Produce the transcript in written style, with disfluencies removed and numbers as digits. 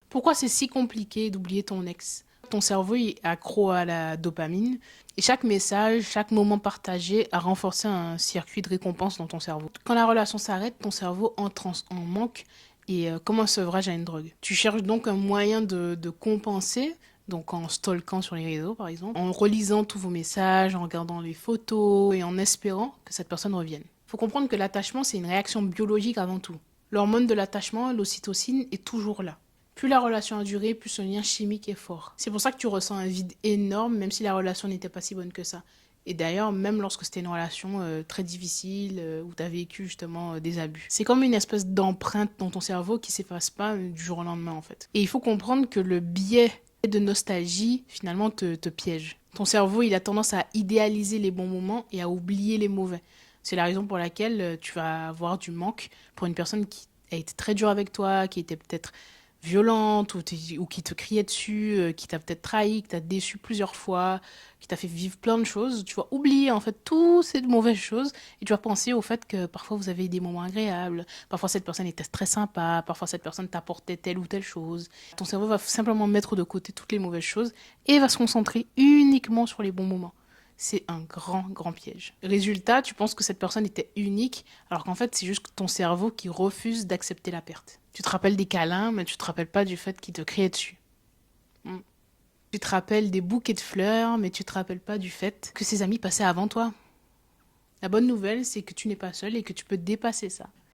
Pourquoi c'est si compliqué d'oublier ton ex? Ton cerveau est accro à la dopamine et chaque message, chaque moment partagé a renforcé un circuit de récompense dans ton cerveau. Quand la relation s'arrête, ton cerveau entre en manque et comme un sevrage à une drogue. Tu cherches donc un moyen de compenser, donc en stalkant sur les réseaux par exemple, en relisant tous vos messages, en regardant les photos et en espérant que cette personne revienne. Il faut comprendre que l'attachement, c'est une réaction biologique avant tout. L'hormone de l'attachement, l'ocytocine, est toujours là. Plus la relation a duré, plus ce lien chimique est fort. C'est pour ça que tu ressens un vide énorme, même si la relation n'était pas si bonne que ça. Et d'ailleurs, même lorsque c'était une relation très difficile, où tu as vécu justement des abus. C'est comme une espèce d'empreinte dans ton cerveau qui s'efface pas du jour au lendemain en fait. Et il faut comprendre que le biais de nostalgie finalement te piège. Ton cerveau, il a tendance à idéaliser les bons moments et à oublier les mauvais. C'est la raison pour laquelle tu vas avoir du manque pour une personne qui a été très dure avec toi, qui était peut-être violente ou qui te criait dessus, qui t'a peut-être trahi, qui t'a déçu plusieurs fois, qui t'a fait vivre plein de choses, tu vas oublier en fait toutes ces mauvaises choses et tu vas penser au fait que parfois vous avez eu des moments agréables, parfois cette personne était très sympa, parfois cette personne t'apportait telle ou telle chose. Ton cerveau va simplement mettre de côté toutes les mauvaises choses et va se concentrer uniquement sur les bons moments. C'est un grand, grand piège. Résultat, tu penses que cette personne était unique, alors qu'en fait, c'est juste ton cerveau qui refuse d'accepter la perte. Tu te rappelles des câlins, mais tu te rappelles pas du fait qu'il te criait dessus. Mm. Tu te rappelles des bouquets de fleurs, mais tu te rappelles pas du fait que ses amis passaient avant toi. La bonne nouvelle, c'est que tu n'es pas seul et que tu peux dépasser ça.